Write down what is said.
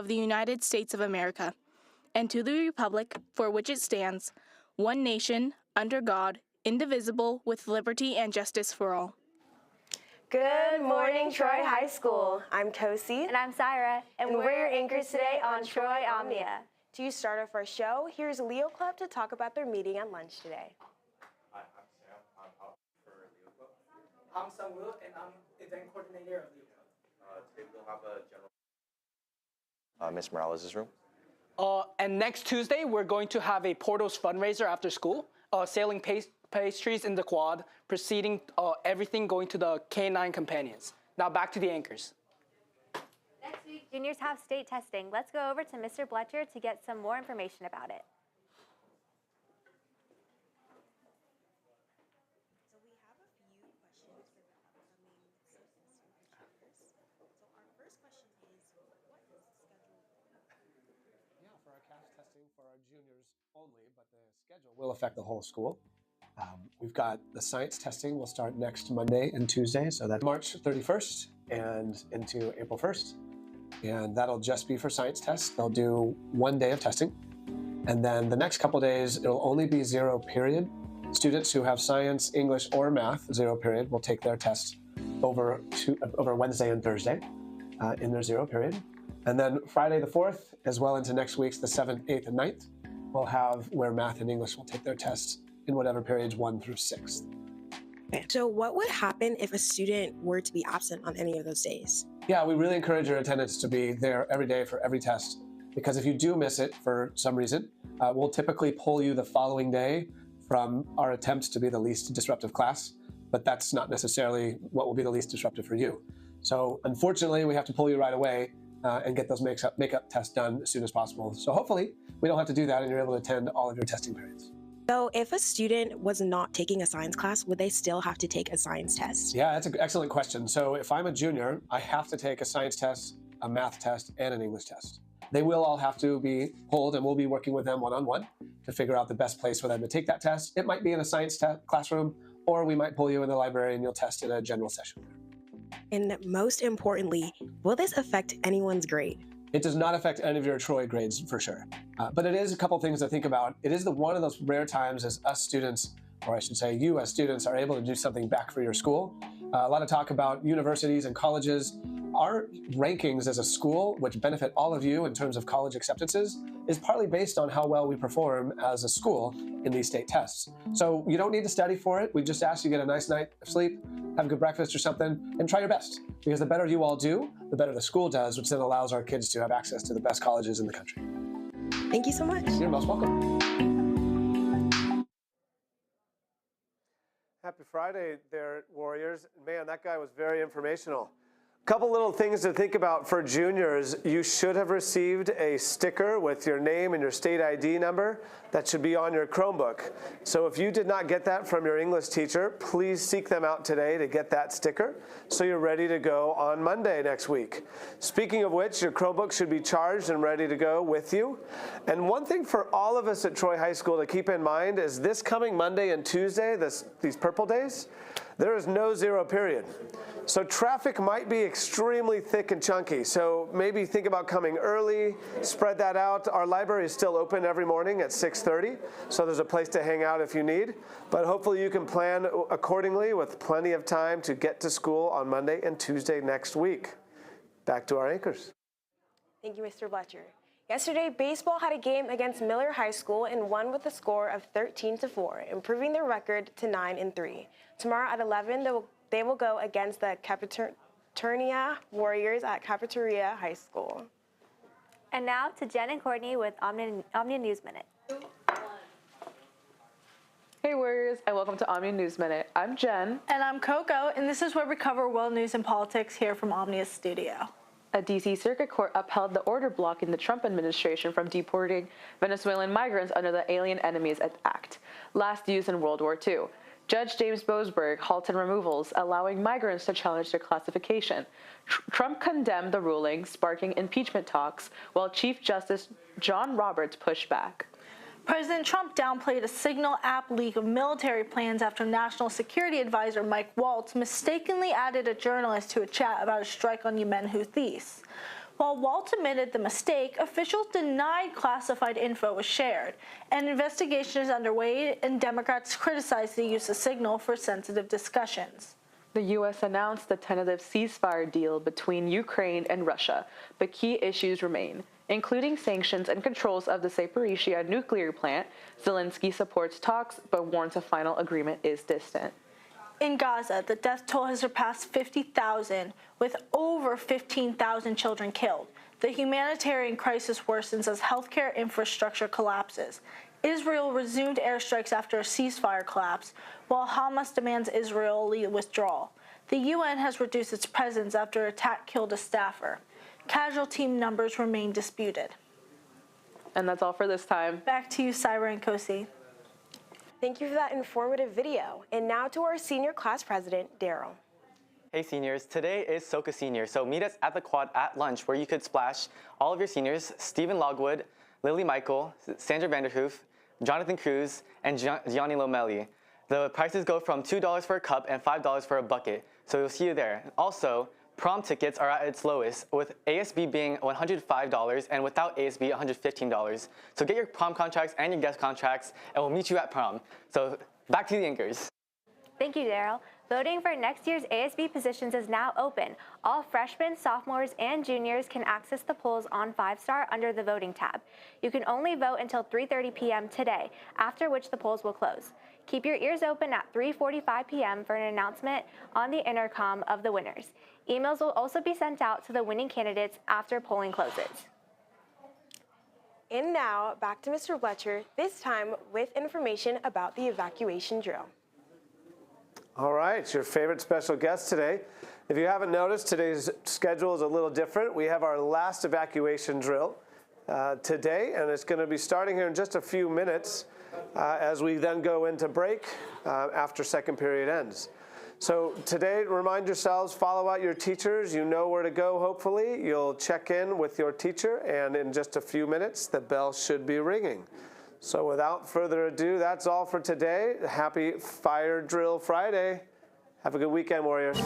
of the United States of America, and to the republic for which it stands, one nation, under God, indivisible, with liberty and justice for all. Good morning, Troy High School. I'm Kosi. And I'm Syra. And we're your anchors today on Troy OMNIA. To start off our show, here's Leo Club to talk about their meeting at lunch today. Hi, I'm Sam. I'm Pop for Leo Club. I'm Samuel, and I'm event coordinator of Leo Club. Today we'll have a general... Miss Morales' room. And next Tuesday, we're going to have a Portals fundraiser after school, selling pastries in the quad, preceding everything going to the K9 companions. Now back to the anchors. Next week, juniors have state testing. Let's go over to Mr. Bletcher to get some more information about it. So we have a few questions for the upcoming state testing for juniors. So our first question is, what is the schedule? Yeah, for our CAF testing for our juniors only, but the schedule will affect the whole school. We've got the science testing will start next Monday and Tuesday, so that's March 31st and into April 1st. And that'll just be for science tests. They'll do 1 day of testing. And then the next couple days, it'll only be 0 period. Students who have science, English, or math, 0 period, will take their tests over Wednesday and Thursday in their 0 period. And then Friday the 4th, as well into next week's the 7th, 8th, and 9th, we'll have where math and English will take their tests in whatever periods 1 through 6th. So what would happen if a student were to be absent on any of those days? Yeah, we really encourage your attendance to be there every day for every test, because if you do miss it for some reason, we'll typically pull you the following day from our attempt to be the least disruptive class, but that's not necessarily what will be the least disruptive for you. So unfortunately, we have to pull you right away and get those makeup tests done as soon as possible. So hopefully we don't have to do that and you're able to attend all of your testing periods. So if a student was not taking a science class, would they still have to take a science test? Yeah, that's an excellent question. So if I'm a junior, I have to take a science test, a math test, and an English test. They will all have to be pulled, and we'll be working with them one-on-one to figure out the best place for them to take that test. It might be in a science classroom, or we might pull you in the library and you'll test in a general session. And most importantly, will this affect anyone's grade? It does not affect any of your Troy grades for sure. But it is a couple things to think about. It is one of those rare times as us students, or I should say you as students, are able to do something back for your school. A lot of talk about universities and colleges. Our rankings as a school, which benefit all of you in terms of college acceptances, is partly based on how well we perform as a school in these state tests. So you don't need to study for it. We just ask you get a nice night of sleep, have a good breakfast or something, and try your best. Because the better you all do, the better the school does, which then allows our kids to have access to the best colleges in the country. Thank you so much. You're most welcome. Happy Friday there, Warriors. Man, that guy was very informational. Couple little things to think about for juniors. You should have received a sticker with your name and your state ID number that should be on your Chromebook. So if you did not get that from your English teacher, please seek them out today to get that sticker so you're ready to go on Monday next week. Speaking of which, your Chromebook should be charged and ready to go with you. And one thing for all of us at Troy High School to keep in mind is this coming Monday and Tuesday, these purple days, there is no 0 period. So traffic might be extremely thick and chunky. So maybe think about coming early, spread that out. Our library is still open every morning at 6:30, so there's a place to hang out if you need. But hopefully you can plan accordingly with plenty of time to get to school on Monday and Tuesday next week. Back to our anchors. Thank you, Mr. Bletcher. Yesterday, baseball had a game against Miller High School and won with a score of 13-4, improving their record to 9-3. Tomorrow at 11, they will go against the Capiturnia Warriors at Cafeteria High School. And now to Jen and Courtney with OMNIA News Minute. Hey Warriors, and welcome to OMNIA News Minute. I'm Jen. And I'm Coco, and this is where we cover world news and politics here from OMNIA's studio. A D.C. Circuit Court upheld the order blocking the Trump administration from deporting Venezuelan migrants under the Alien Enemies Act, last used in World War II. Judge James Boasberg halted removals, allowing migrants to challenge their classification. Trump condemned the ruling, sparking impeachment talks, while Chief Justice John Roberts pushed back. President Trump downplayed a Signal app leak of military plans after National Security Advisor Mike Waltz mistakenly added a journalist to a chat about a strike on Yemen Houthis. While Walt admitted the mistake, officials denied classified info was shared. An investigation is underway, and Democrats criticized the use of Signal for sensitive discussions. The U.S. announced the tentative ceasefire deal between Ukraine and Russia, but key issues remain, including sanctions and controls of the Zaporizhzhia nuclear plant. Zelensky supports talks, but warns a final agreement is distant. In Gaza, the death toll has surpassed 50,000, with over 15,000 children killed. The humanitarian crisis worsens as healthcare infrastructure collapses. Israel resumed airstrikes after a ceasefire collapse, while Hamas demands Israeli withdrawal. The UN has reduced its presence after an attack killed a staffer. Casualty numbers remain disputed. And that's all for this time. Back to you, Syra and Kosi. Thank you for that informative video. And now to our senior class president, Daryl. Hey seniors, today is Soka Senior, so meet us at the quad at lunch where you could splash all of your seniors, Stephen Logwood, Lily Michael, Sandra Vanderhoof, Jonathan Cruz, and Gianni Lomelli. The prices go from $2 for a cup and $5 for a bucket, so we'll see you there. Also, prom tickets are at its lowest, with ASB being $105 and without ASB $115. So get your prom contracts and your guest contracts, and we'll meet you at prom. So back to the anchors. Thank you, Daryl. Voting for next year's ASB positions is now open. All freshmen, sophomores, and juniors can access the polls on 5-Star under the voting tab. You can only vote until 3:30 p.m. today, after which the polls will close. Keep your ears open at 3:45 p.m. for an announcement on the intercom of the winners. Emails will also be sent out to the winning candidates after polling closes. And now, back to Mr. Fletcher, this time with information about the evacuation drill. All right, your favorite special guest today. If you haven't noticed, today's schedule is a little different. We have our last evacuation drill today, and it's going to be starting here in just a few minutes as we then go into break after second period ends. So today, remind yourselves, follow out your teachers. You know where to go, hopefully. You'll check in with your teacher, and in just a few minutes, the bell should be ringing. So without further ado, that's all for today. Happy Fire Drill Friday. Have a good weekend, Warriors.